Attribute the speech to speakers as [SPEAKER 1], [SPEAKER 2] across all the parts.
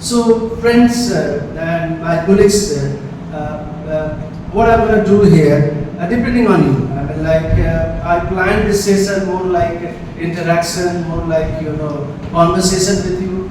[SPEAKER 1] So friends and my colleagues, what I'm going to do here, depending on you. I mean, I planned this session more like interaction, more like conversation with you.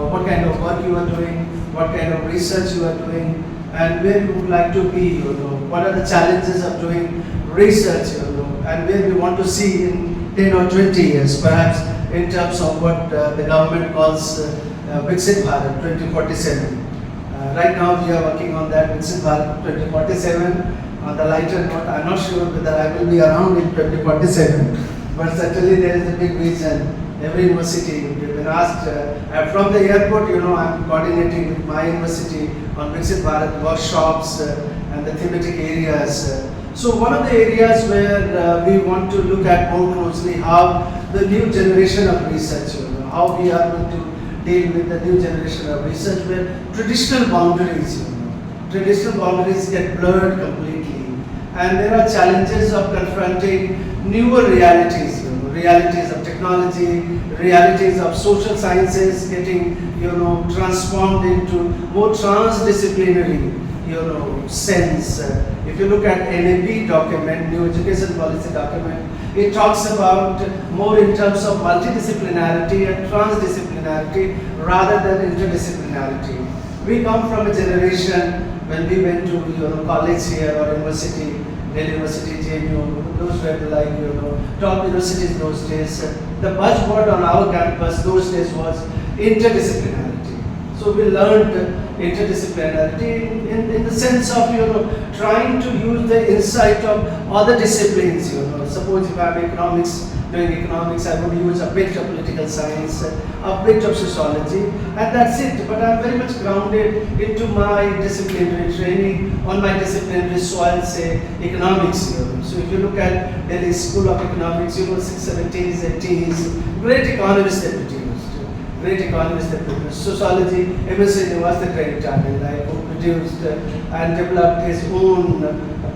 [SPEAKER 1] What kind of work you are doing, what kind of research you are doing, and where you would like to be. What are the challenges of doing research, and where we want to see in 10 or 20 years, perhaps in terms of what the government calls Viksit Bharat 2047. Right now we are working on that Viksit Bharat 2047. On the lighter note, I'm not sure whether I will be around in 2047, but certainly there is a big vision. Every university, we've been asked, from the airport, I'm coordinating with my university on Viksit Bharat workshops and the thematic areas. So one of the areas where we want to look at more closely how the new generation of research, how we are going to deal with the new generation of research where traditional boundaries get blurred completely, and there are challenges of confronting newer realities, realities of technology, realities of social sciences getting transformed into more transdisciplinary sense. If you look at NAP document, New Education Policy document, it talks about more in terms of multidisciplinarity and transdisciplinarity rather than interdisciplinarity. We come from a generation when we went to college here or university, Delhi University, JMU, those were top universities those days. The buzzword on our campus those days was interdisciplinarity. So we learned interdisciplinarity in the sense of trying to use the insight of other disciplines. Suppose if I'm doing economics, I would use a bit of political science, a bit of sociology, and that's it. But I'm very much grounded into my disciplinary training on my disciplinary soil, say economics. So if you look at Delhi School of Economics, 70s, 80s, great economists that produced. Sociology, MSc was the great Tata, who produced and developed his own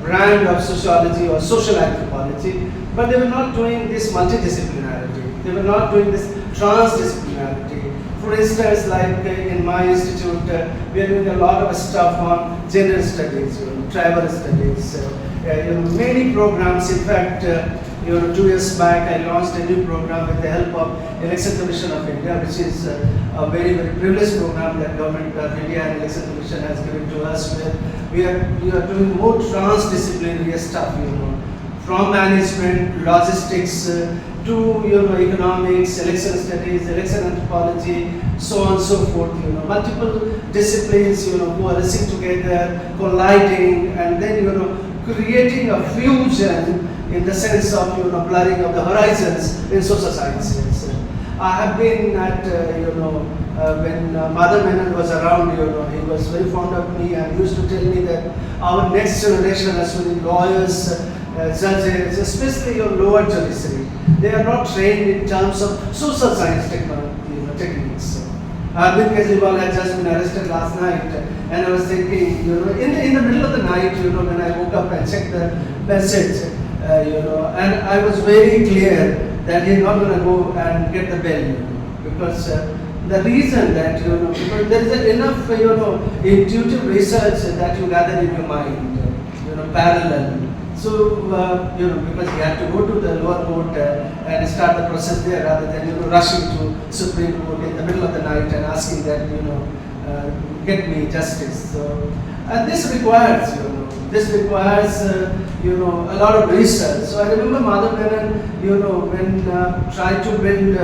[SPEAKER 1] brand of sociology or social anthropology, but they were not doing this multidisciplinarity. They were not doing this transdisciplinarity. For instance, like in my institute, we are doing a lot of stuff on gender studies, tribal studies, many programs. In fact, 2 years back, I launched a new program with the help of Election Commission of India, which is a very, very privileged program that Government of India and Election Commission has given to us, where we are doing more transdisciplinary stuff, from management, logistics, to economics, election studies, election anthropology, so on and so forth. Multiple disciplines, who are racing together, colliding, and then creating a fusion in the sense of blurring of the horizons in social sciences. I have been at when Madhav Menon was around, he was very fond of me and used to tell me that our next generation, Ashwani, lawyers, judges, especially your lower judiciary, they are not trained in terms of social science techniques. Arvind Kejriwal had just been arrested last night, and I was thinking, in the middle of the night, when I woke up and checked the message, and I was very clear that he's not going to go and get the bail, because the reason that because there is enough intuitive research that you gather in your mind, parallel. So because he had to go to the lower court and start the process there, rather than rushing to Supreme Court in the middle of the night and asking that get me justice. So and this requires a lot of research. So I remember Madhav Menon, when trying to build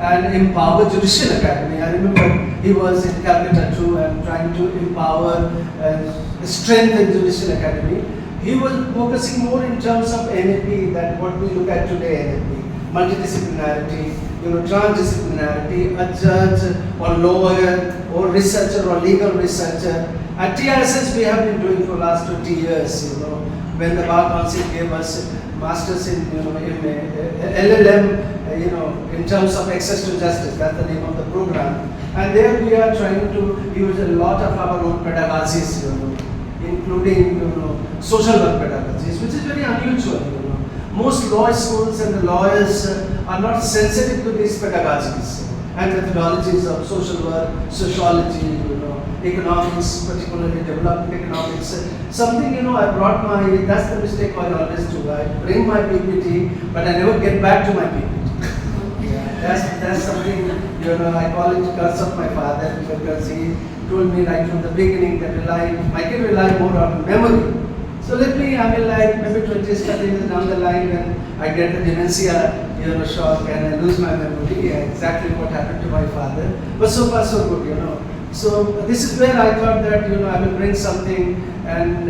[SPEAKER 1] and empower Judicial Academy. I remember he was in Calcutta too and trying to empower and strengthen Judicial Academy. He was focusing more in terms of NAP than what we look at today, NAP. Multidisciplinarity, transdisciplinarity, a judge or lawyer or researcher or legal researcher. At TRSS we have been doing for the last 20 years, when the Bar Council gave us masters in LLM, in terms of access to justice, that's the name of the program. And there we are trying to use a lot of our own pedagogies, including social work pedagogies, which is very unusual. Most law schools and the lawyers are not sensitive to these pedagogies and methodologies of social work, sociology, economics, particularly development economics. Something, I brought that's the mistake I always do. I bring my PPT, but I never get back to my PPT. That's something, I call it curse of my father, because he told me right from the beginning that I can rely more on memory. So let me, maybe 20, 30 years down the line, when I get the dementia, shock, and I lose my memory, exactly what happened to my father. But so far so good, So this is where I thought that, I will bring something and,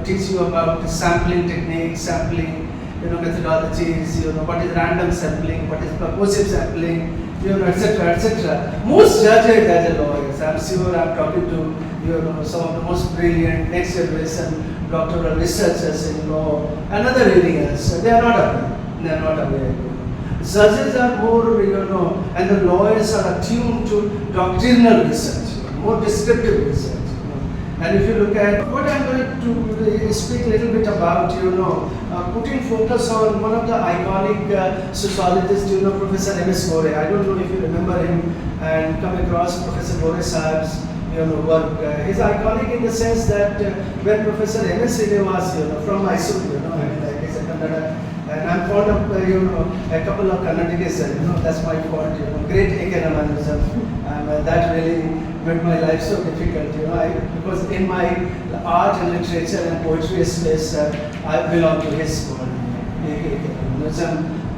[SPEAKER 1] teach you about sampling techniques, sampling, methodologies, what is random sampling, what is purposive sampling, etc., etc. Most judges as lawyers, I'm sure I'm talking to, some of the most brilliant next generation doctoral researchers in law and other areas. They are not aware. They are not aware. Judges are more, and the lawyers are attuned to doctrinal research, more descriptive research. And if you look at what I'm going to speak a little bit about, putting focus on one of the iconic sociologists, Professor M.S. Gore. I don't know if you remember him and come across Professor Gore Sahab's work. He's iconic in the sense that when Professor M.S. was, from Mysore, he's a Kannada, and I'm fond of, a couple of Kannadigas, that's my fault, great economism. That really made my life so difficult, because in my art and literature and poetry space, I belong to his school,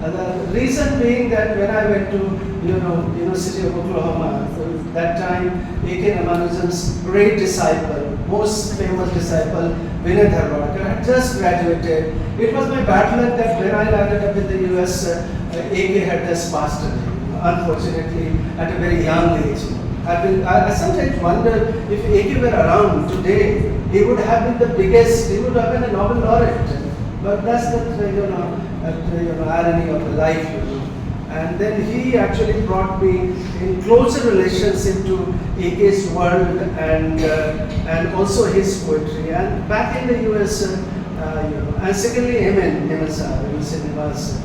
[SPEAKER 1] the reason being that when I went to, University of Oklahoma, so that time, A.K. Ramanujan's great disciple, most famous disciple, Vinay Dharwalkar, had just graduated. It was my bad luck that when I landed up in the US, A.K. had just passed away, unfortunately, at a very young age. I sometimes wonder if A.K. were around today, he would have been the biggest, he would have been a Nobel laureate. But that's the irony of the life, And then he actually brought me in closer relations into A.K.'s world and also his poetry. And back in the US, and secondly, Emin Srinivas,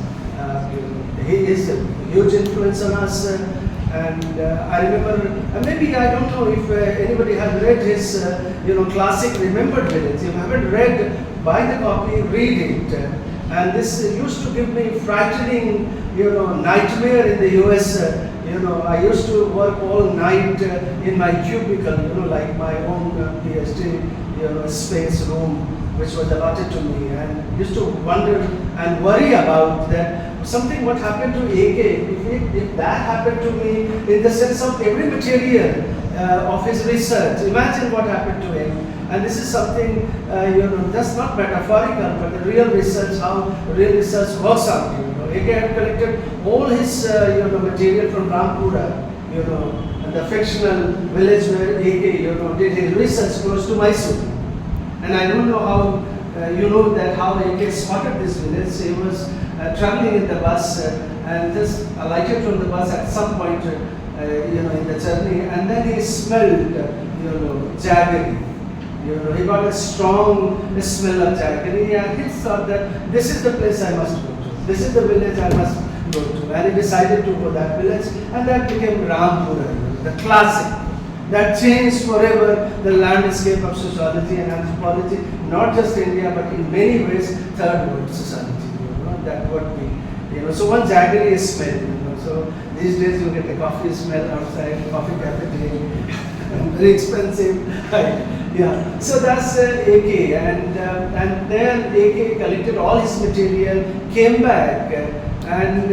[SPEAKER 1] he is a huge influence on us. And I remember, maybe I don't know if anybody has read his, classic Remembered Village. If you haven't read, buy the copy, read it. And this used to give me frightening, nightmare in the US. I used to work all night in my cubicle, like my own PhD, space room, which was allotted to me, and used to wonder and worry about that. Something what happened to A.K., if that happened to me in the sense of every material of his research, imagine what happened to him. And this is something, that's not metaphorical, but the real research, how real research works out. A.K. had collected all his material from Rampura, and the fictional village where A.K. did his research close to Mysore. And I don't know how, how A.K. spotted this village. He was traveling in the bus and just alighted from the bus at some point, in the journey, and then he smelled, jaggery. He got a strong smell of jaggery, and he thought that this is the place I must go to. This is the village I must go to. And he decided to go to that village, and that became Rampura, the classic. That changed forever the landscape of sociology and anthropology, not just India, but in many ways, third world society. That would be, so one jaggery is smell. So these days you get a coffee smell outside, coffee cafeteria, very expensive. Yeah. So that's A.K. And then A.K. collected all his material, came back, and and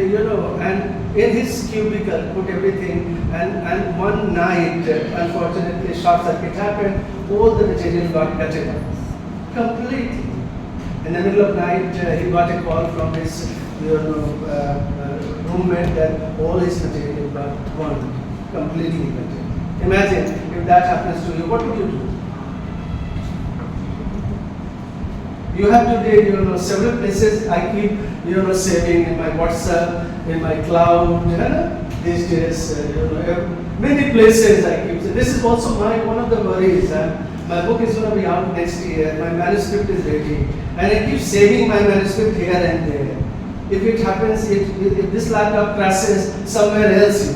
[SPEAKER 1] in his cubicle put everything. And one night, unfortunately, short circuit happened. All the material got gutted out completely. In the middle of night, he got a call from his roommate that all his material got burned, completely gutted. Imagine if that happens to you, what would you do? You have today, several places I keep, saving in my WhatsApp, in my cloud, these days, many places I keep. So this is also one of the worries. My book is going to be out next year. My manuscript is ready, and I keep saving my manuscript here and there. If it happens, if this laptop crashes somewhere else,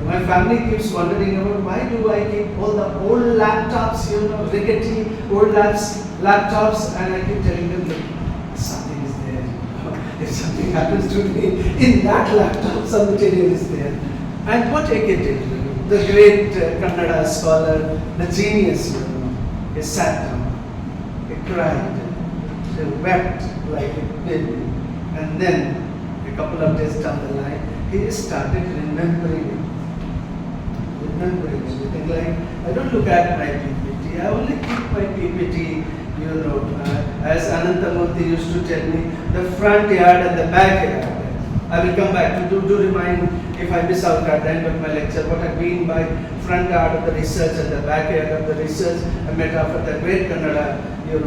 [SPEAKER 1] My family keeps wondering about why do I keep all the old laptops, rickety old laptops, and I keep telling them, look, something is there. If something happens to me in that laptop, some material is there. And what I did, the great Kannada scholar, the genius, he sat down, he cried, he wept like a baby, and then a couple of days down the line, he started remembering everything. Like, I don't look at my PPT, I only keep my PPT, as Anantamurthy used to tell me, the front yard and the back yard. I will come back to remind if I miss out at the end of my lecture what I mean by front yard of the research and the back yard of the research, a metaphor that great Kannada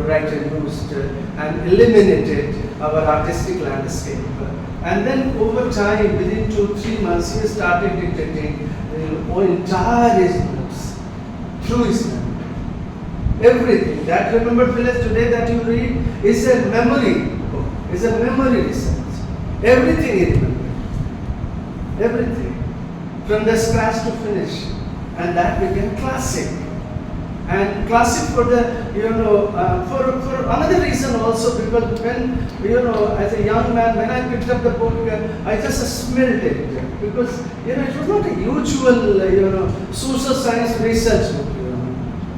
[SPEAKER 1] writer used and eliminated our artistic landscape. And then over time, within 2-3 months, he started dictating entire his books through his memory. Everything. That Remembered Village today that you read is a memory book, is a memory research. Everything he remembered. Everything. From the scratch to finish. And that became classic. And classic for the, for another reason also, because when, as a young man, when I picked up the book, I just smelled it. Because, it was not a usual, social science research book.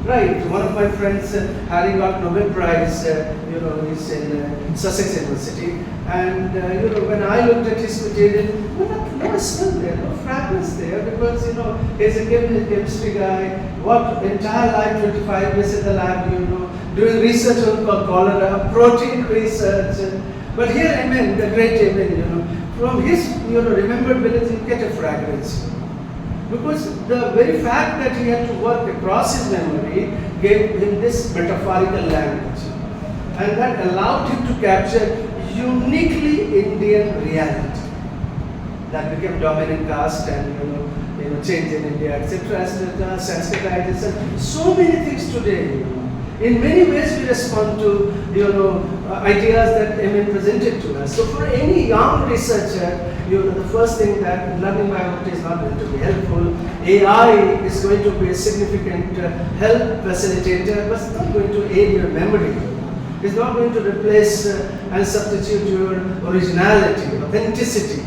[SPEAKER 1] Right, one of my friends, Harry got Nobel Prize, he's in Sussex University, and when I looked at his material, no smell there, no fragrance there, because he's a chemistry guy, worked entire life, 25 years in the lab, doing research on cholera, protein research. But here Emin, the great Emin, from his Remembered Village, you get a fragrance. Because the very fact that he had to work across his memory gave him this metaphorical language. And that allowed him to capture uniquely Indian reality. That became dominant caste and change in India, etc., etc., Sanskritization, so many things today. In many ways we respond to ideas that Emin presented to us. So for any young researcher, the first thing that learning by rote is not going to be helpful. AI is going to be a significant help facilitator, but it's not going to aid your memory. It's not going to replace and substitute your originality, authenticity.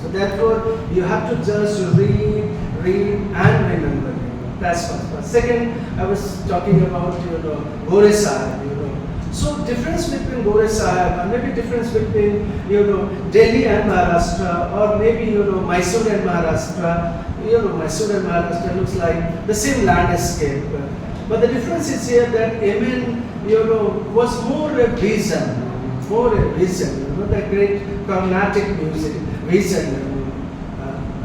[SPEAKER 1] So therefore, you have to just read and remember. That's first. But second, I was talking about Gore Sahib. So difference between Gore Sahib and maybe difference between Delhi and Maharashtra, or maybe Mysore and Maharashtra. Mysore and Maharashtra looks like the same landscape. But the difference is here that Emin was more a vision. The great Carnatic music vision.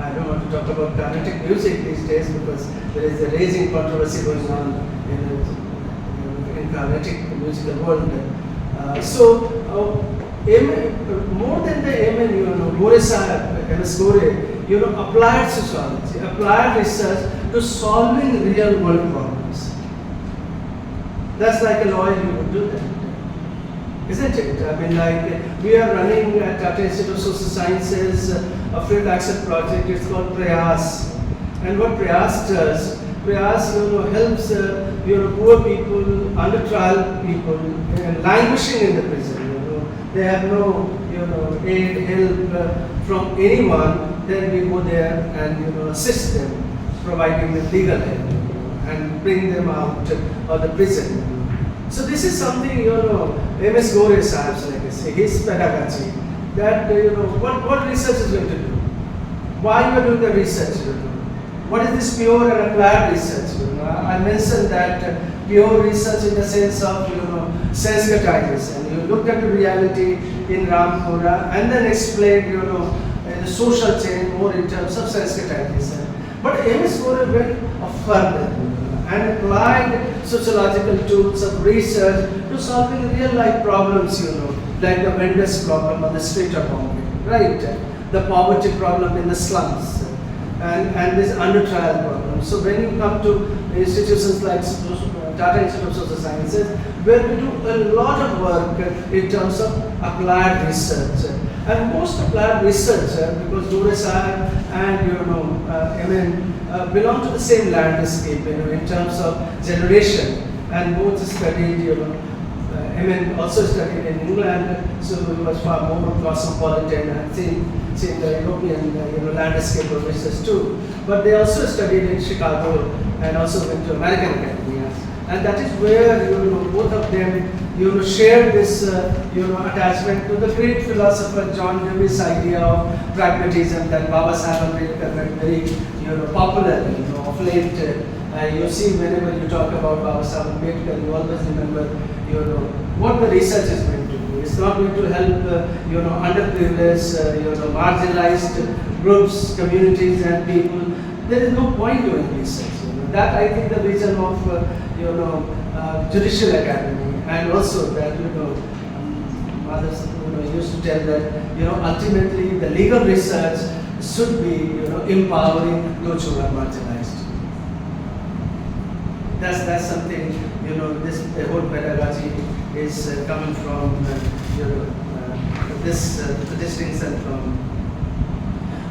[SPEAKER 1] I don't want to talk about Carnatic music these days because there is a raging controversy going on in Carnatic musical world. More than the Emin, Gore Sahib, MS Gore, applied sociology, applied research to solving real world problems. That's like a lawyer, you would do that. Isn't it? I mean, like, we are running at Tata Institute of Social Sciences a field action project. It's called Prayas. And what Prayas does, Prayas helps poor people, under trial people, languishing in the prison. They have no aid, help from anyone. Then we go there and assist them, providing them legal help and bring them out of the prison. So this is something, MS Gore Sahib's legacy, his pedagogy, that, what research is going to do? Why you are doing the research? What is this pure and applied research? I mentioned that pure research in the sense of, sensitization. You look at the reality in Rampura and then explain, the social change more in terms of sensitization. But MS Gore went further and applied sociological tools of research to solving real life problems, like the vendors problem on the street of Bombay, right? The poverty problem in the slums, and this under trial problem. So when you come to institutions like Tata Institute of Social Sciences, where we do a lot of work in terms of applied research, And most applied research, because Dorisai and belong to the same landscape, in terms of generation, and both studied, also studied in England, so it was far more cosmopolitan and seen the European, landscape of research too. But they also studied in Chicago and also went to American academia, and that is where both of them shared this attachment to the great philosopher John Dewey's idea of pragmatism that Baba Saheb Ambedkar made very popular of late. You see, whenever you talk about Baba Saheb Ambedkar, you always remember what the research is going to do. It's not going to help underprivileged, marginalized groups, communities, and people. There is no point doing research. That I think the vision of judicial academy, and also that others used to tell that ultimately the legal research should be empowering those who are marginalized. That's something the whole pedagogy is coming from this distinction from.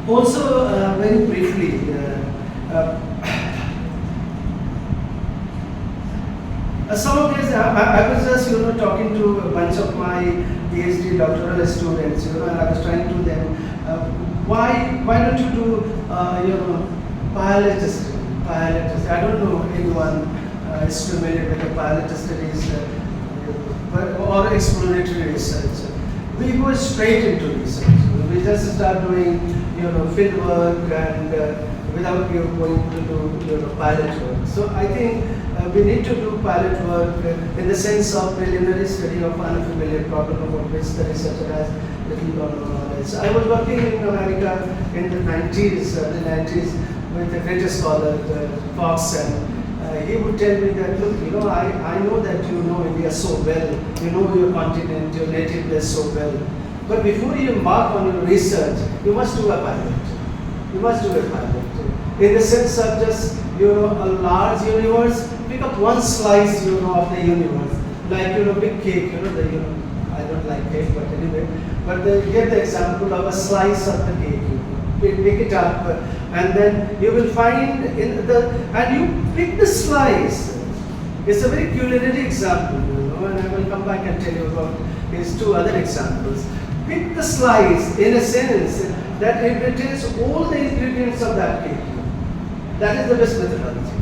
[SPEAKER 1] Also, very briefly. Some of these, I was just talking to a bunch of my PhD doctoral students, and I was trying to them, why don't you do biology study? I don't know anyone is familiar with the biology studies or exploratory research. We go straight into research. We just start doing field work and without going to do pilot work. So I think we need to do pilot work in the sense of preliminary study of unfamiliar problem about which the researcher has little or no knowledge. I was working in America in the 90s, early 90s, with a great scholar, Fox, and he would tell me that, look, I know that you know India so well, you know your continent, your native place so well, but before you embark on your research, you must do a pilot. You must do a pilot. In the sense of just, a large universe, pick up one slice, of the universe. Like, big cake, I don't like cake, but anyway. But get the example of a slice of the cake. Pick it up, and then you will find and you pick the slice. It's a very culinary example, and I will come back and tell you about these two other examples. Pick the slice in a sense that it contains all the ingredients of that cake. That is the best methodology.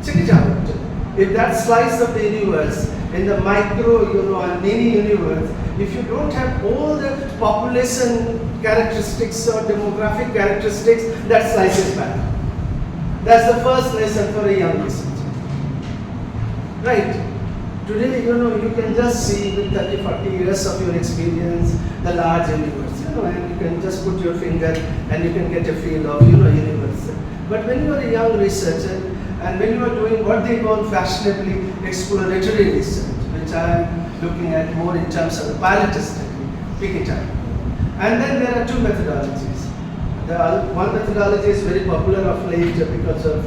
[SPEAKER 1] Check it out. If that slice of the universe, in the micro, and mini universe, if you don't have all the population characteristics or demographic characteristics, that slice is bad. That's the first lesson for a young researcher. Right? Today, you can just see with 30, 40 years of your experience, the large universe, and you can just put your finger and you can get a feel of, universe. But when you are a young researcher, and when you are doing what they call fashionably exploratory research, which I am looking at more in terms of the pilot study, pick it up. And then there are two methodologies. The one methodology is very popular of late because of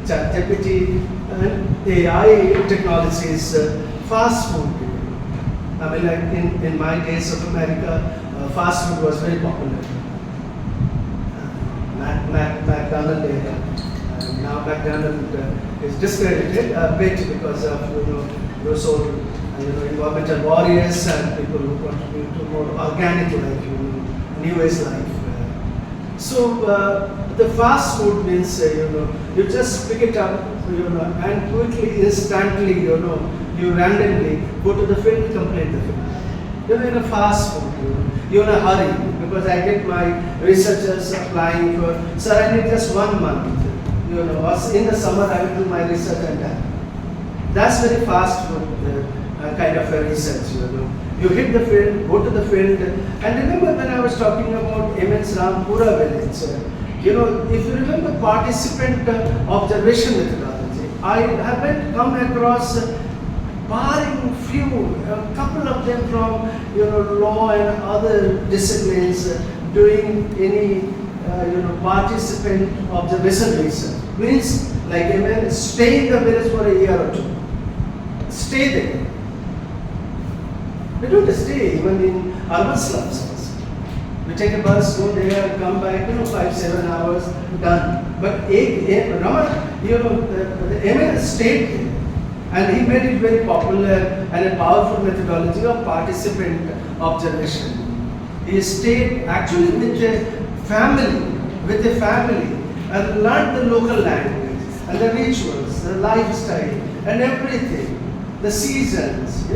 [SPEAKER 1] ChatGPT and AI technologies, fast food. I mean, like in my days of America, fast food was very popular. McDonald era. Now McDonald is discredited a bit because of those old environmental warriors and people who contribute to more organic life, new age life. So the fast food means you just pick it up and quickly, instantly you randomly go to the field, complete the field. You're in a fast food, you're in a hurry because I get my researchers applying for, sir, I need just 1 month. In the summer I will do my research and that. That's very fast food kind of a research. You hit the field, go to the field, and remember when I was talking about MS Rampura village. If you remember participant observation methodology, I haven't come across, barring few, a couple of them from law and other disciplines, doing any participant observation research. Means like stay in the village for a year or two. Stay there. They don't stay even in urban slums. We take a bus, go there, come back, 5-7 hours, done. But Raman, the ML stayed there. And he made it very popular and a powerful methodology of participant observation. He stayed actually with a family, and learned the local language and the rituals, the lifestyle and everything, the seasons,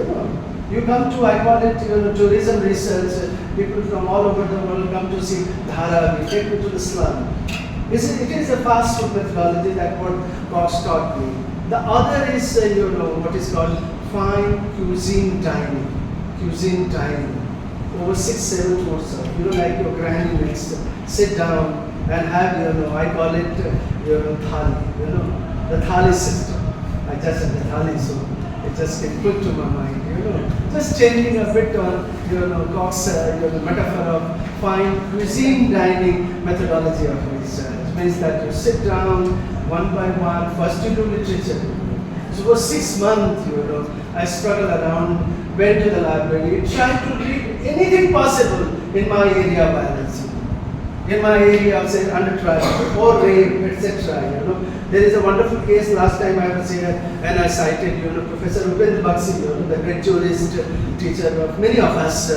[SPEAKER 1] You come to, I call it, tourism research. People from all over the world come to see Dharavi, take me to the slum. It is a fast food methodology that what Cox taught me. The other is, what is called fine cuisine dining. Cuisine dining. Over 6-7 courses. Like your granny next, sit down and have, I call it, thali. The thali system. I just said the thali, so it just came quick to my mind. Just changing a bit on, Cox, metaphor of fine cuisine dining methodology of research. It means that you sit down one by one, first you do literature. So for 6 months, I struggled around, went to the library, tried to read anything possible in my area of biology, in my area of, say, undergraduate or rape, etc. There is a wonderful case last time I was here and I cited, Professor Upendra Bakshi, the great jurist, teacher of many of us.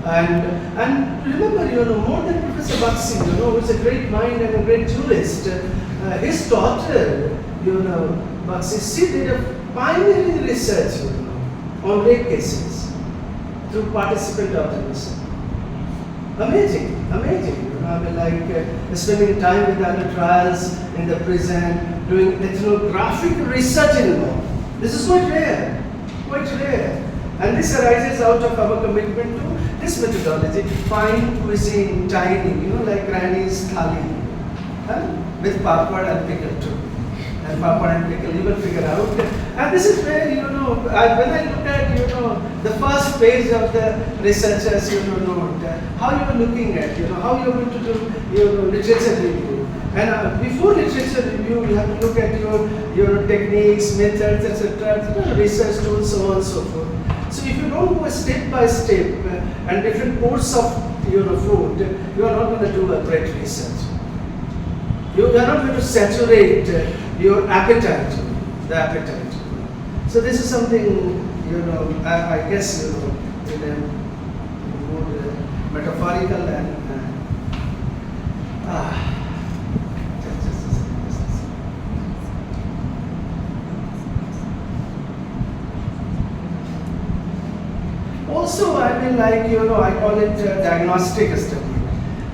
[SPEAKER 1] And remember, more than Professor Bakshi, who's a great mind and a great jurist, his daughter, Bakshi, she did a pioneering research, on rape cases through participant observation. Amazing. Spending time with other trials in the prison, doing ethnographic research in law. This is quite rare. And this arises out of our commitment to this methodology, fine cuisine dining, like granny's thali, with papad and pickle too. And papad and pickle, you will figure out. And this is where, when I look at, the first page of the researchers, how you are looking at, how you are going to do, literature review. And before literature review, you have to look at your techniques, methods, etc., research tools, so on and so forth. So if you don't go step by step and different course of food, you are not going to do a great research. You are not going to saturate your appetite, the appetite. So this is something, I guess, in a more metaphorical and also, I call it diagnostic study.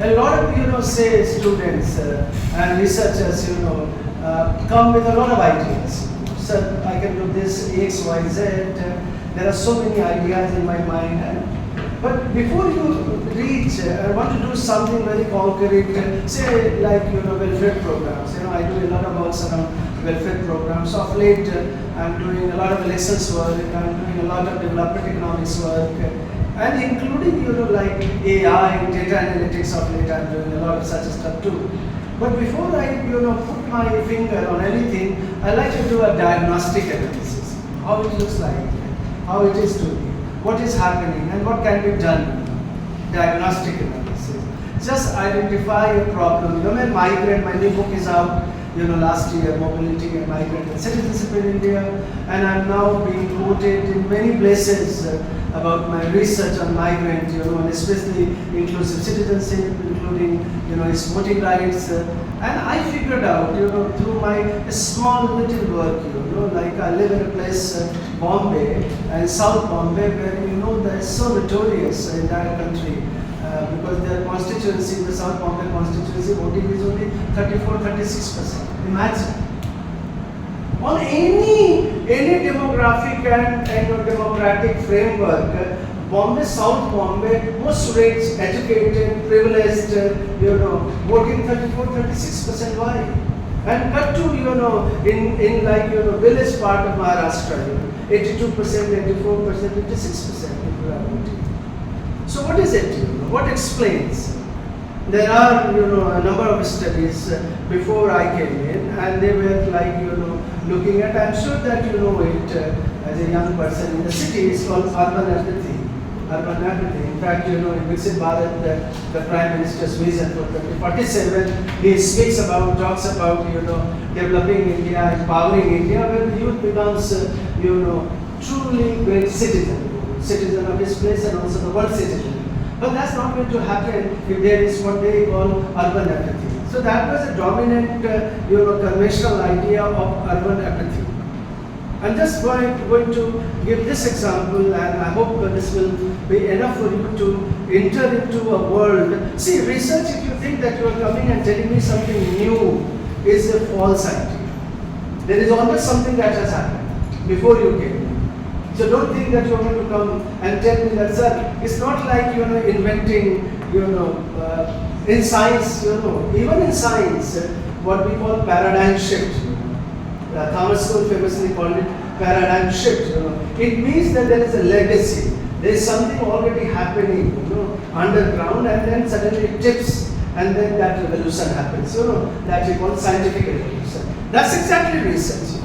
[SPEAKER 1] A lot of, say students and researchers, come with a lot of ideas. So I can do this, X, Y, Z. There are so many ideas in my mind. But before you reach, I want to do something very concrete, say like, welfare programs. I do a lot of work around welfare programs. Of late, I'm doing a lot of elections work, I'm doing a lot of development economics work, and including, like AI, data analytics of late, I'm doing a lot of such stuff too. But before I, put my finger on anything, I like to do a diagnostic analysis. How it looks like, how it is to be, what is happening, and what can be done. Diagnostic analysis. Just identify a problem. Migrant, my new book is out, last year, Mobility and Migrant and Citizenship in India, and I'm now being quoted in many places about my research on migrant, and especially inclusive citizenship, including, its voting rights. And I figured out, through my small little work, like I live in a place, Bombay, and South Bombay, where, they're so notorious in that country. Because their constituency, the South Bombay constituency, voting is only 34-36%. Imagine. On any demographic and democratic framework, Bombay, South Bombay, most rates, educated, privileged, voting 34-36%. Why? And cut to, in like, village part of Maharashtra, 82%, 84%, 56% people are voting. So what is it? What explains? There are, a number of studies before I came in, and they were like, looking at, I'm sure that you know it as a young person in the city, it's called urban empathy. urban apathy. In fact, in Viksit Bharat, the Prime Minister's vision for 2047, he speaks about, talks about, developing India, empowering India, where the youth becomes, truly great citizen of his place and also the world citizen. But that's not going to happen if there is what they call urban apathy. So that was a dominant, conventional idea of urban apathy. I'm just going to give this example, and I hope this will be enough for you to enter into a world. See, research, if you think that you are coming and telling me something new, is a false idea. There is always something that has happened before you came. So don't think that you are going to come and tell me that, sir, it's not like, inventing, in science, even in science, what we call paradigm shift. Thomas Kuhn famously called it paradigm shift. It means that there is a legacy. There is something already happening, underground, and then suddenly it tips, and then that revolution happens. That we call scientific revolution. That's exactly research.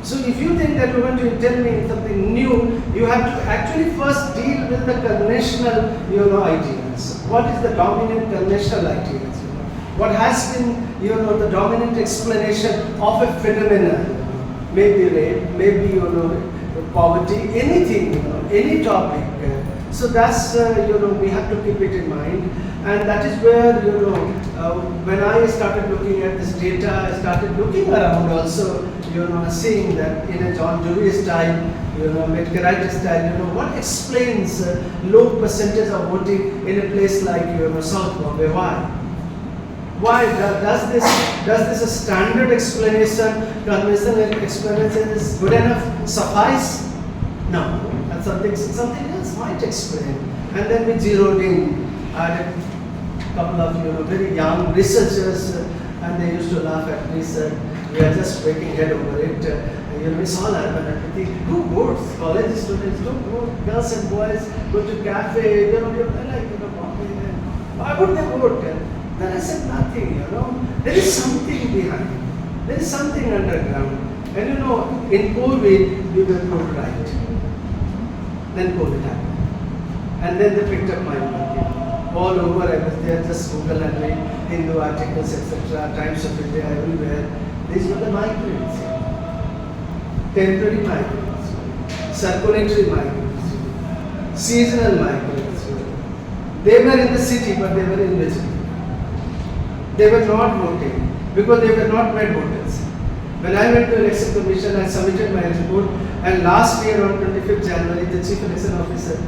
[SPEAKER 1] So if you think that you're going to tell me something new, you have to actually first deal with the conventional, ideas. What is the dominant conventional ideas? What has been, the dominant explanation of a phenomenon? Maybe rape, maybe, poverty, anything, any topic. So that's, we have to keep it in mind. And that is where, when I started looking at this data, I started looking around also, seeing that in a John Dewey style, Medgarite style, what explains low percentage of voting in a place like, South Bombay? Why? Why does this a standard explanation, conventional explanation is good enough, suffice? No, and something else might explain. And then we zeroed in, added a couple of very young researchers, and they used to laugh at me, said, we are just breaking head over it. It's all urban apathy. Who votes? College students don't vote. Girls and boys go to cafe. Why would they vote? Then I said nothing. There is something behind. There is something underground. And in COVID, we were proved right. Then COVID happened, and then they picked up my work. All over, I was there. Just Google and read Hindu articles, etc. Times of India, everywhere. These were the migrants, temporary migrants, circulatory migrants, seasonal migrants. They were in the city, but they were invisible. They were not voting because they were not made voters. When I went to Election Commission, I submitted my report, and last year on 25th January, the Chief Election Officer,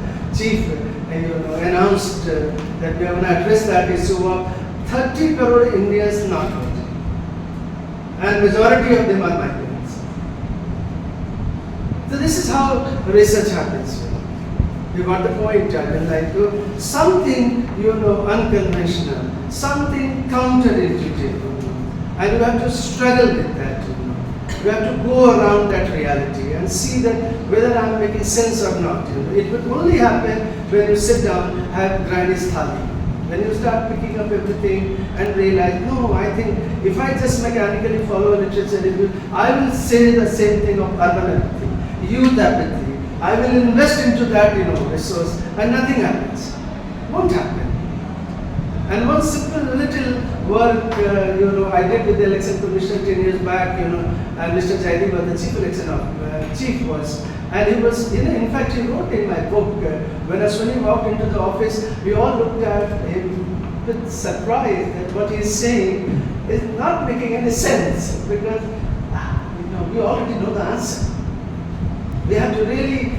[SPEAKER 1] announced that we are going to address that issue of 30 crore Indians not voting. And majority of them are migrants. So this is how research happens. You got the point, something, unconventional, something counterintuitive. And you have to struggle with that. You have to go around that reality and see that whether I'm making sense or not. It will only happen when you sit down, have Granny's thali. When you start picking up everything and realize, no, I think if I just mechanically follow a literature review, I will say the same thing of urban apathy, youth apathy. I will invest into that, resource, and nothing happens. Won't happen. And one simple little work, I did with the Election Commission 10 years back, and Mr. Jaidi was the chief election chief was. And he was, in fact, he wrote in my book, when Ashwani walked into the office, we all looked at him with surprise that what he is saying is not making any sense because, we already know the answer. We have to really,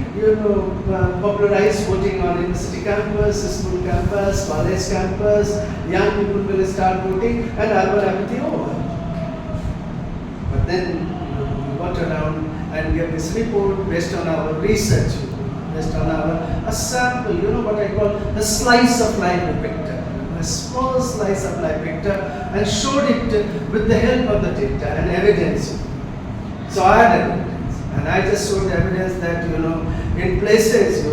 [SPEAKER 1] popularize voting on university campus, school campus, college campus. Young people will start voting, and urban apathy over. But then we got around and gave this report based on our research, based on a sample, what I call a slice of life we picked up, a small slice of life picked up, and showed it with the help of the data and evidence. So I had evidence, and I just showed evidence that, in places,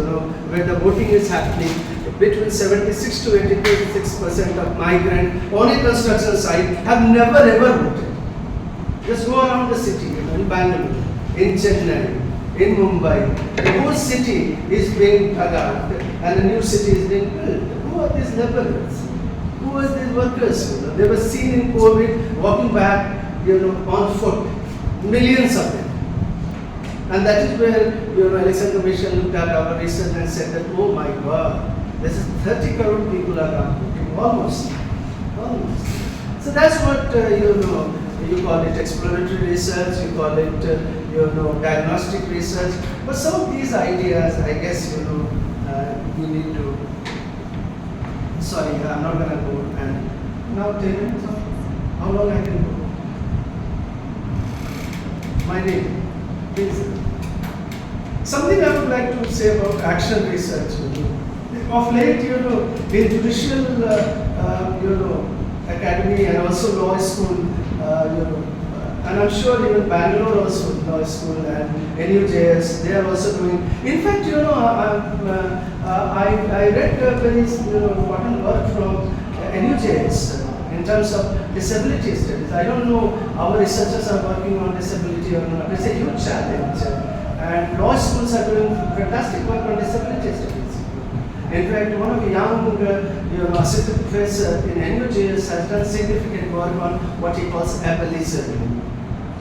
[SPEAKER 1] where the voting is happening, between 76 to 86% of migrants on a construction site have never ever voted. Just go around the city, in Bangalore, in Chennai, in Mumbai. The whole city is being dug out and a new city is being built. Who are these laborers? Who are these workers? They were seen in COVID walking back, on foot. Millions of them. And that is where, Election Commission looked at our research and said that, oh my God, this is 30 crore people are contributing, almost. So that's what, you call it exploratory research, you call it, diagnostic research. But some of these ideas, I guess, you need to, sorry, I'm not going to go and now 10 minutes, how long I can go? My name, please. Something I would like to say about action research. Of late, in judicial, academy and also law school, and I'm sure even Bangalore also law school and NUJS, they are also doing. In fact, I read a very important work from NUJS in terms of disability studies. I don't know our researchers are working on disability or not. It's a huge challenge, and law schools are doing fantastic work on disability studies. In fact, one of the young, assistant professor in NUJS has done significant work on what he calls ableism.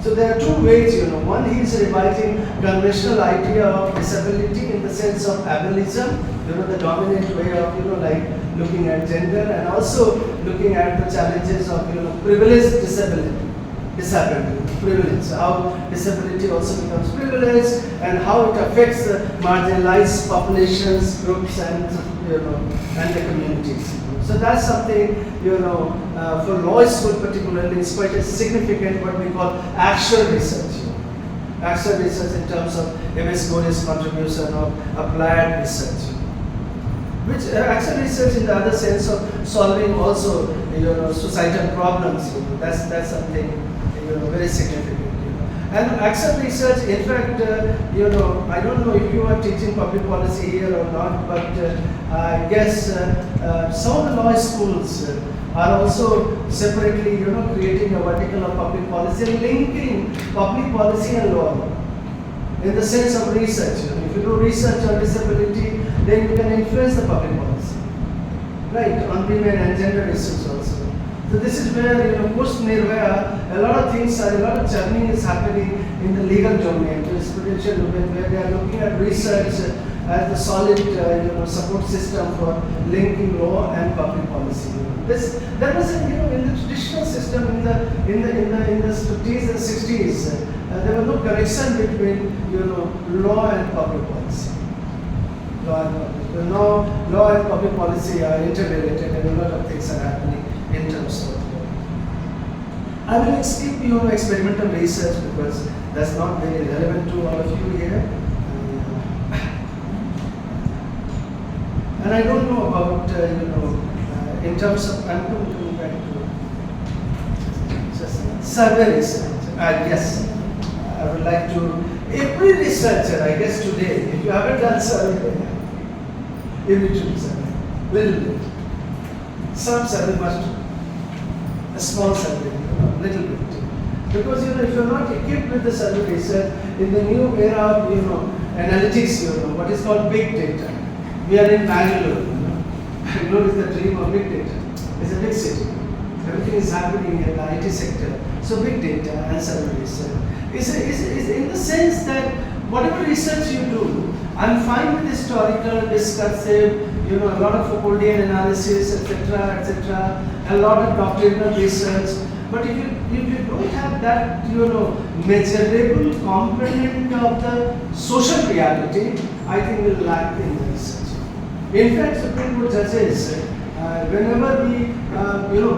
[SPEAKER 1] So there are two ways, One, he is reviving conventional idea of disability in the sense of ableism, the dominant way of, looking at gender, and also looking at the challenges of, privileged privilege, how disability also becomes privilege, and how it affects the marginalized populations, groups, and and the communities. So that's something for law school particularly is quite a significant what we call action research. Action research in terms of MS Gori's contribution of applied research. Which action research in the other sense of solving also societal problems. That's something very significant. And action research, in fact, I don't know if you are teaching public policy here or not, but I guess some of the law schools are also separately, creating a vertical of public policy and linking public policy and law in the sense of research. If you do research on disability, then you can influence the public policy, right? On women and gender issues also. So this is where, post Nirvaya, a lot of churning is happening in the legal domain, jurisprudential domain, where they are looking at research as the solid, support system for linking law and public policy. That was, in the traditional system in the 50s and 60s, there was no connection between, law and public policy. Law and public policy are interrelated, and a lot of things are happening in terms of. I will skip experimental research because that's not very relevant to all of you here. And I don't know about in terms of, I'm going to go back to just survey research. Yes, I would like to. Every researcher, I guess today, if you haven't done survey, you need to do survey. Little bit. Some survey must do. A small survey, little bit. Because if you're not equipped with the survey research, in the new era of analytics, what is called big data. We are in Bangalore. Bangalore is the dream of big data. It's a big city. Everything is happening in the IT sector. So big data and survey research is in the sense that whatever research you do, I'm fine with historical, discursive, a lot of Foucauldian analysis, etc., a lot of doctrinal research. But if you don't have that, measurable component of the social reality, I think we'll lack in the research. In fact, Supreme Court judges, whenever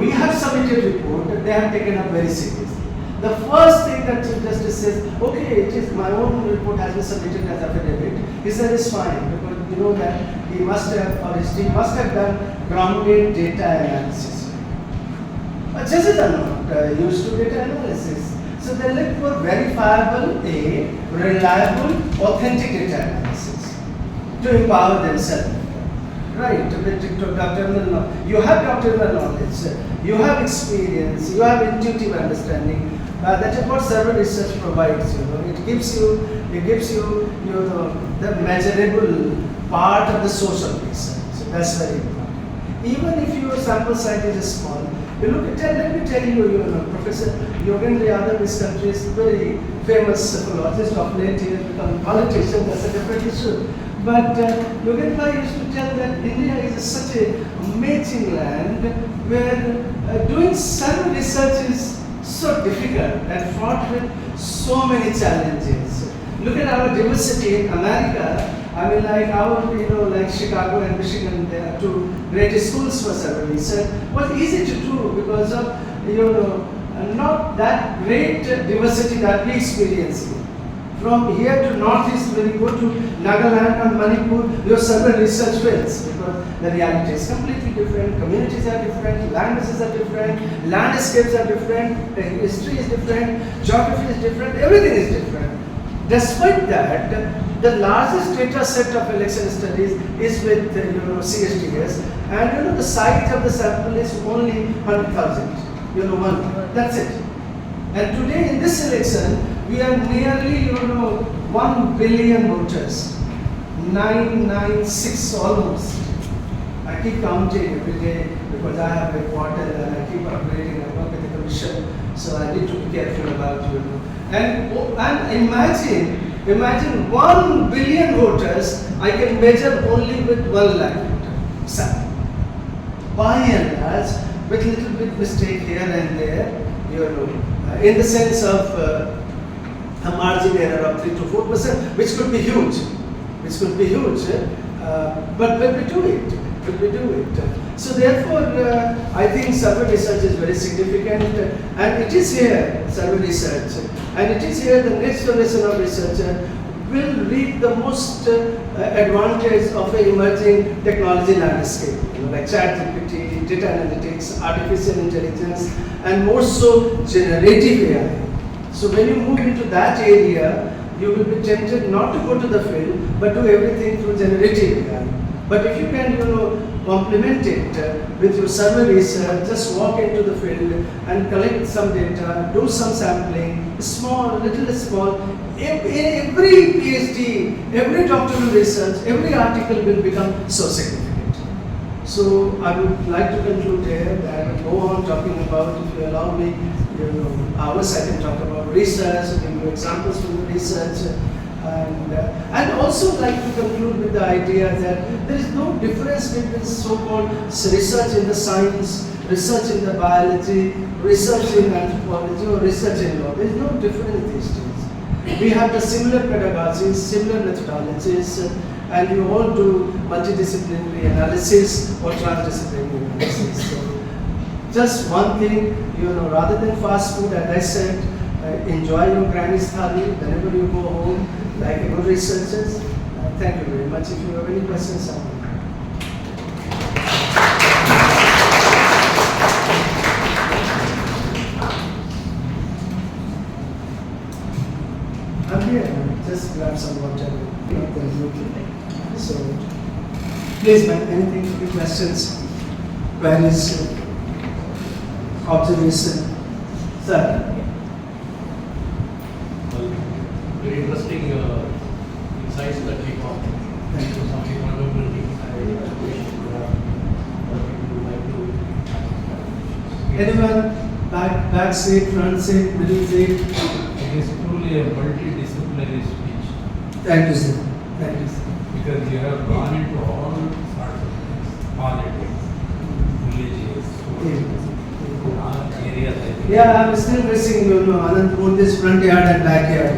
[SPEAKER 1] we have submitted report, they have taken up very seriously. The first thing that Chief Justice says, okay, it is my own report has been submitted as affidavit. He said it's fine because you know that he must have or his team must have done grounded data analysis. But judges are not used to data analysis. So they look for verifiable, reliable, authentic data analysis to empower themselves. Right, doctrinal knowledge. You have doctrinal knowledge, you have experience, you have intuitive understanding. That is what survey research provides. It gives you, the measurable part of the social research. So that's very important. Even if your sample size is small, let me tell you, Professor Yogendra Yadav, this country's very famous psychologist of late, he has become a politician, that's a different issue. But Yogendra used to tell that India is such an amazing land where doing survey research is so difficult and fraught with so many challenges. Look at our diversity in America. I mean, like like Chicago and Michigan, there are two great schools for survey research. Was easy to do because of not that great diversity that we experience here. From here to northeast, when you go to Nagaland and Manipur, your survey research fails because the reality is completely different, communities are different, languages are different, landscapes are different, the history is different, geography is different, everything is different. Despite that, the largest data set of election studies is with CSTS, and the size of the sample is only 100,000. That's it. And today in this election, we are nearly 1 billion voters, 996 almost. I keep counting every day because I have a portal and I keep upgrading. I work with the commission, so I need to be careful about And imagine 1 billion voters I can measure only with 1 lakh sample. By and large, with little bit mistake here and there, in the sense of a margin error of 3 to 4%, which could be huge, but we do it. So therefore, I think survey research is very significant, and it is here, survey research, and it is here the next generation of researcher will reap the most advantage of an emerging technology landscape, like ChatGPT, data analytics, artificial intelligence, and more so generative AI. So when you move into that area, you will be tempted not to go to the field, but do everything through generative AI. But if you can, complement it with your survey research, just walk into the field and collect some data, do some sampling, little small. Every PhD, every doctoral research, every article will become so significant. So I would like to conclude here. I will go on talking about, if you allow me, hours I can talk about research, give you examples from the research. And also like to conclude with the idea that there is no difference between so-called research in the science, research in the biology, research in anthropology, or research in law. There is no difference these days. We have the similar pedagogies, similar methodologies, and we all do multidisciplinary analysis or transdisciplinary analysis. So just one thing, rather than fast food, as I said, enjoy your granny's thali whenever you go home, like good researchers. Thank you very much. If you have any questions, I'm here. Just grab some water. So, please, man, anything, any questions, queries, observation? Sir?
[SPEAKER 2] Very interesting insights that we got. Thank you. Something wonderful.
[SPEAKER 1] Anyone? Back seat, front seat, middle seat?
[SPEAKER 3] It is truly a multidisciplinary speech.
[SPEAKER 1] Thank you, sir. Thank you, sir.
[SPEAKER 3] Because you have gone into all sorts of things, politics, religious, areas.
[SPEAKER 1] Yeah, I'm still missing, Anandpur's front yard and backyard.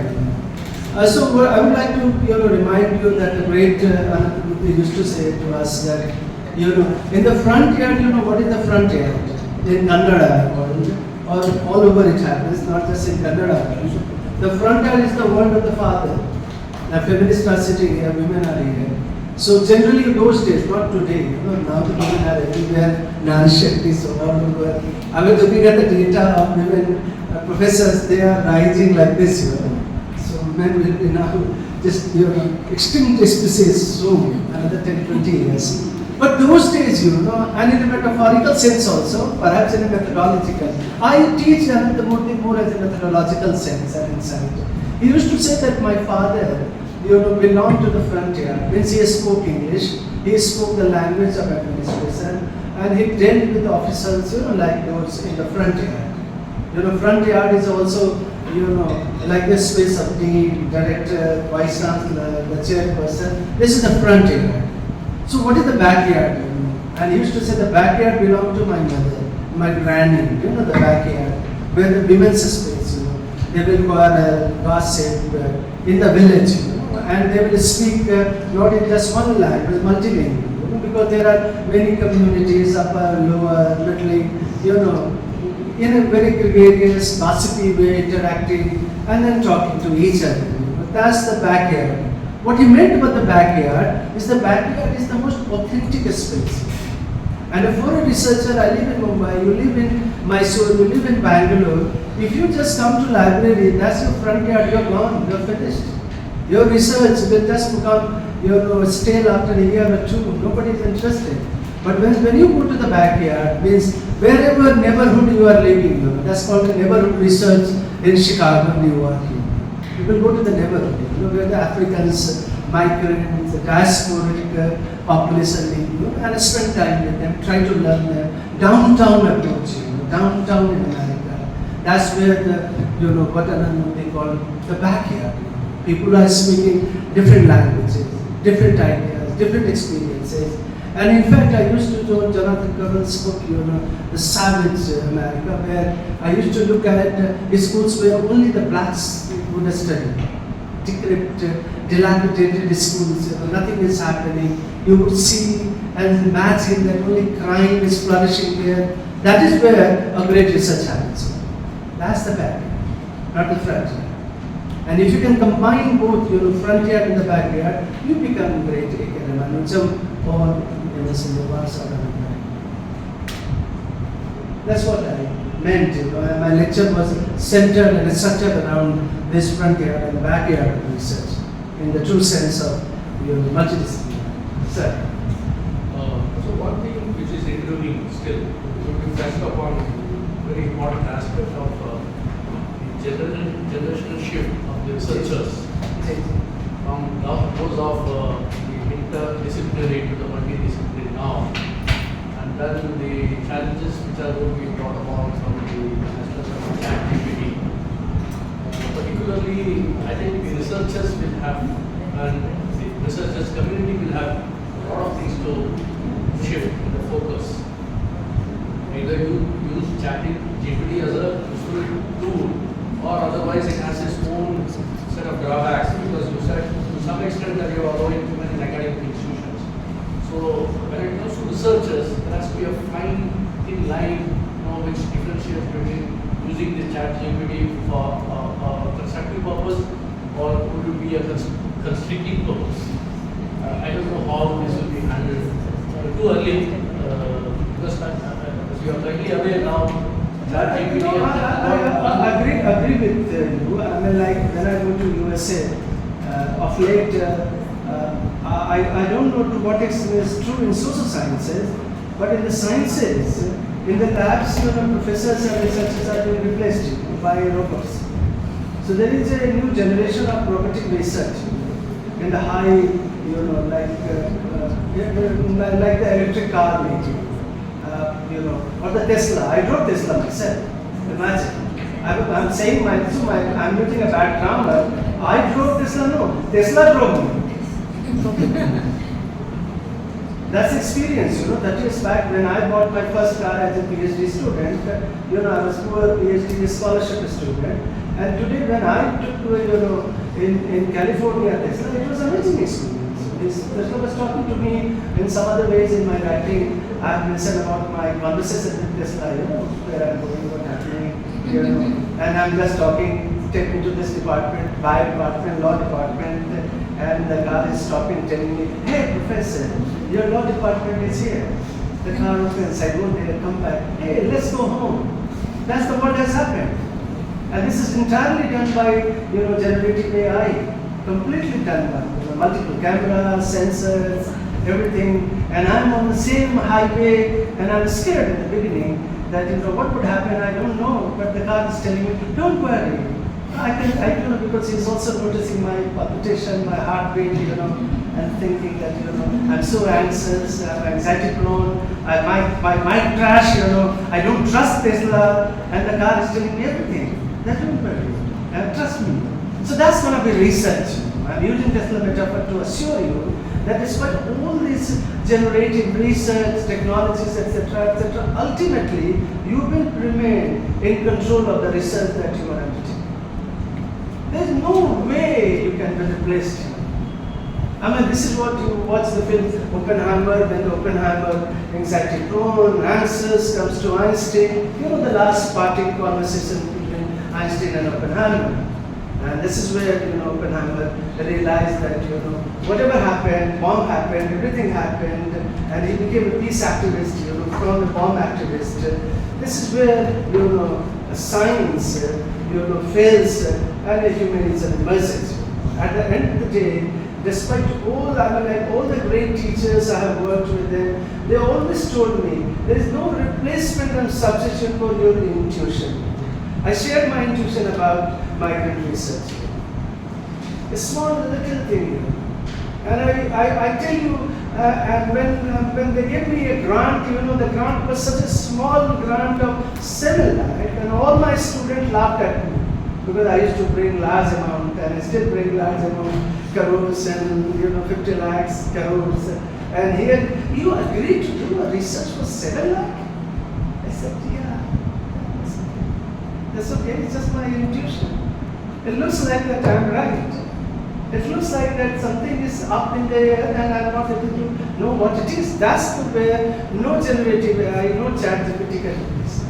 [SPEAKER 1] So I would like to, remind you that the great Anandpur used to say to us that, in the front yard, what is the front yard? In Kannada or all over it happens, not just in Kannada. The front yard is the world of the father. The feminists are sitting here, women are here. So generally those days, not today, now the women are everywhere, Nari Shakti, so all over. I was looking at the data of women professors, they are rising like this, So men will be now just, extinct species soon, another 10, 20 years. But those days, and in a metaphorical sense also, perhaps in a methodological, I teach Anantamurti more as a methodological sense and insight. He used to say that my father, belonged to the frontier. Means he spoke English, he spoke the language of administration, and he dealt with officers, like those in the frontier. Frontier is also, like the space of dean, director, vice chancellor, the chairperson. This is the frontier. So what is the backyard? And he used to say the backyard belonged to my mother, my granny, the backyard, where the women's space, they will quarrel, gossip in the village, and they will speak not in just one language, multilingual, because there are many communities, upper, lower, middling, in a very gregarious, gossipy way, interacting, and then talking to each other. That's the backyard. What he meant by the backyard is the most authentic space. And for a researcher, I live in Mumbai, you live in Mysore, you live in Bangalore. If you just come to library, that's your front yard, you're gone, you're finished. Your research will just become, stale after a year or two. Nobody is interested. But when you go to the backyard, means wherever neighborhood you are living, that's called the neighborhood research in Chicago, New York. You will go to the neighborhood, where the Africans, migrants, diasporic population live, and spend time with them, try to learn them. Downtown approach, downtown in America. That's where the, what they call the backyard. People are speaking different languages, different ideas, different experiences. And in fact, I used to do Jonathan Curran's book, The Savage America, where I used to look at schools where only the blacks would study. Decrepit, dilapidated schools, nothing is happening. You would see and imagine that only crime is flourishing there. That is where a great research happens. That's the backyard, not the frontier. And if you can combine both, frontier and the backyard, you become great academic. Or that's what I meant. My lecture was centered and structured around this frontier and backyard of research, in the true sense of multidisciplinary. Sir.
[SPEAKER 2] So one thing which is enduring still, you touched upon very important aspect of the generational shift of the researchers from those of the interdisciplinary to the multidisciplinary now, and then the challenges which are going to be brought about from the aspect of activity. Particularly, I think the researchers will have, and the researchers community will have a lot of things to shift the focus. Either you use chatting GPT as a useful tool, or otherwise it has its own set of drawbacks, because you said to some extent that you are allowing too many academic institutions. So when it comes to researchers, there has to be a fine thin line, which differentiates between using the chat GPT for a constructive purpose, or would it be a constricting purpose. I don't know how this will be handled. Too early, because as you are rightly aware now, chat GPT.
[SPEAKER 1] I agree with you. I mean, like when I go to USA, of late, I don't know to what extent it's true in social sciences, but in the sciences, in the labs, professors and researchers are being replaced by robots. So there is a new generation of robotic research in the high, like the electric car making, or the Tesla. I drove Tesla myself. Imagine. I'm saying I'm using a bad grammar. I drove Tesla, no. Tesla drove me. That's experience, 30 years back when I bought my first car as a PhD student, I was poor PhD scholarship student. And today when I took, in California Tesla, it was an amazing experience. Tesla was talking to me in some other ways in my writing. I've mentioned about my conversation with Tesla, where I'm going, what's happening, and I'm just talking, take me to this department, bio department, law department, and the car is stopping, telling me, hey professor, your law department is here. The car opens, I go there, come back, hey, let's go home. That's the what has happened. And this is entirely done by, generative AI, completely done by multiple cameras, sensors, everything. and I'm on the same highway, and I'm scared in the beginning that what would happen, I don't know, but the car is telling me, don't worry. I don't know, because he's also noticing my palpitation, my heartbeat, and thinking that, I'm so anxious, I'm anxiety prone, I might crash, I don't trust Tesla, and the car is telling me everything. That don't worry, trust me. So that's going to be research. I'm using Tesla metaphor to assure you that despite all these generative research, technologies, etc., ultimately you will remain in control of the research that you are undertaking. There is no way you can be replaced. I mean, this is what you watch the film Oppenheimer, when the Oppenheimer, anxiety prone, anxious, comes to Einstein. The last parting conversation between Einstein and Oppenheimer. And this is where, Oppenheimer realized that, whatever happened, bomb happened, everything happened, and he became a peace activist, from a bomb activist. This is where, science, fails and humanism emerges. At the end of the day, despite all, all the great teachers I have worked with them, they always told me, there is no replacement and substitute for your intuition. I shared my intuition about migrant research. A small little thing, and I tell you, and when they gave me a grant, the grant was such a small grant of 7 lakhs, and all my students laughed at me because I used to bring large amount, and I still bring large amount crores and 50 lakhs crores, and here you agreed to do a research for 7 lakhs. I said, yeah. That's okay, it's just my intuition. It looks like that I'm right. It looks like that something is up in the air and I'm not able to know what it is. That's the way no generative AI, no ChatGPT can do this.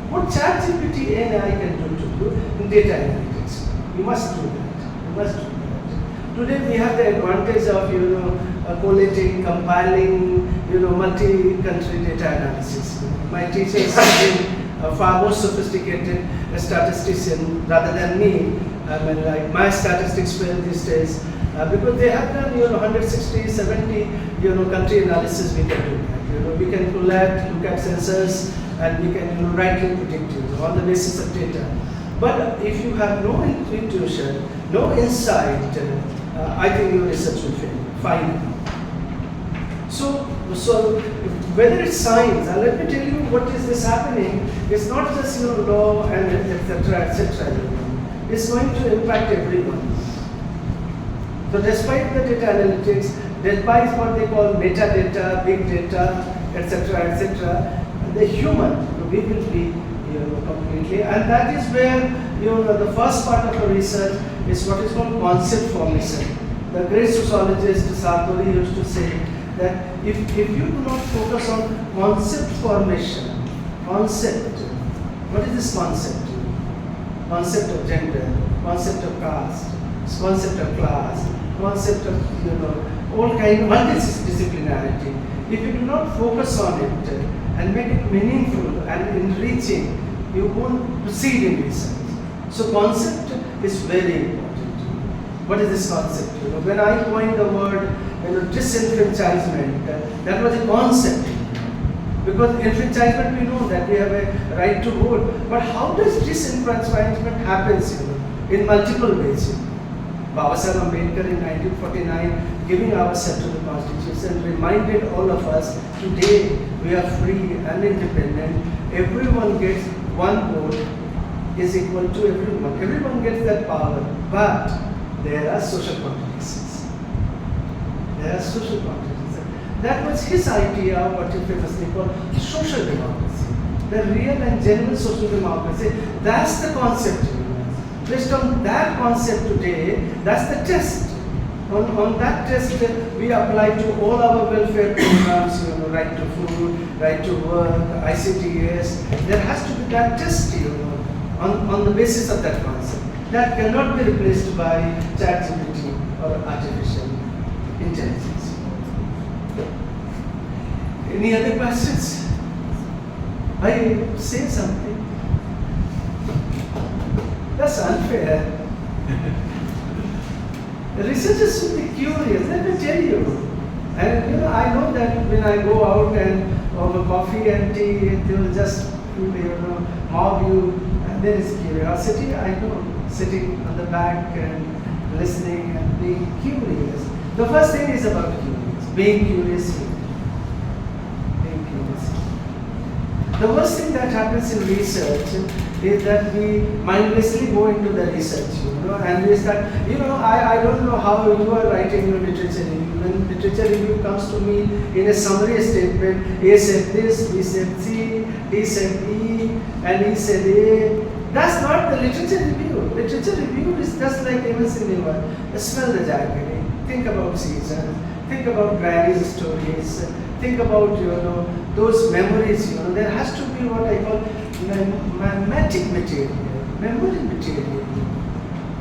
[SPEAKER 1] What ChatGPT AI can do to you in data analytics, you must do that. You must do that. Today we have the advantage of collating, compiling, multi-country data analysis. My teacher is a far more sophisticated statistician rather than me. My statistics fail these days because they have done 160, 70 country analysis. We can do that. We can collect, look at sensors, and we can rightly predict on the basis of data. But if you have no intuition, no insight, I think your research will fail. Fine. So whether it's science, and let me tell you what is this happening. It's not just law and etc. It's going to impact everyone. So despite the data analytics, despite what they call metadata, big data, etc., the human, we will be completely, and that is where the first part of the research is what is called concept formation. The great sociologist Sartori used to say that if you do not focus on concept formation, what is this concept? Concept of gender, concept of caste, concept of class, concept of all kind of multidisciplinarity. If you do not focus on it and make it meaningful and enriching, you won't proceed in research. So concept is very important. What is this concept? When I coined the word disenfranchisement, that was a concept. Because enfranchisement, we know that we have a right to vote. But how does disenfranchisement happen in multiple ways? Baba Saheb Ambedkar in 1949 giving ourselves to the Constitution reminded all of us today we are free and independent. Everyone gets one vote is equal to everyone. Everyone gets that power. But there are social contradictions. There are social contradictions. That was his idea of what he famously called social democracy. The real and genuine social democracy. That's the concept. Based on that concept today, that's the test. On that test, we apply to all our welfare programs, right to food, right to work, ICTS. There has to be that test, on the basis of that concept. That cannot be replaced by ChatGPT or artificial intelligence. Any other questions? I say something. That's unfair. The researchers should be curious. Let me tell you. And you know, I know that when I go out and over coffee and tea, they will just mob you. And there is curiosity. I know, sitting on the back and listening and being curious. The first thing is about curious, being curious. Being curious. The worst thing that happens in research is that we mindlessly go into the research, and we start, I don't know how you are writing your literature review. When literature review comes to me in a summary statement, A said this, B said C, D said E, and E said A. That's not the literature review. Literature review is just like MS in the world. Smell the jargon, think about seasons, think about granny's stories, think about, those memories, there has to be what I call mimetic material, memory material.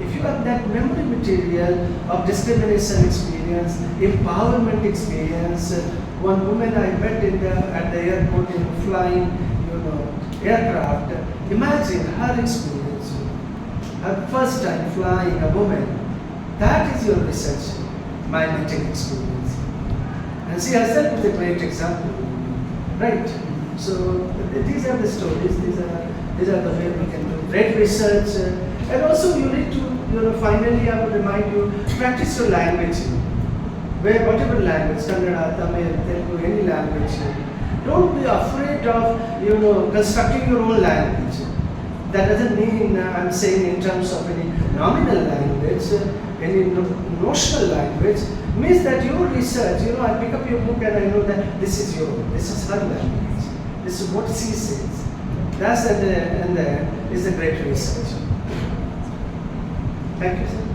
[SPEAKER 1] If you have that memory material of discrimination experience, empowerment experience, one woman I met at the airport in flying, aircraft, imagine her experience, her first time flying a woman. That is your research, mimetic experience. And she herself is a great example, right? So these are the stories. These are the way we can do great research. And also you need to, finally I would remind you, practice your language. Whatever language, Kannada, Tamil, Telugu, any language. Don't be afraid of, constructing your own language. That doesn't mean I'm saying in terms of any nominal language, any notional language. Means that your research, I pick up your book and I know that this is her language. This is what she says. That's at the end is a great research. Thank you, sir.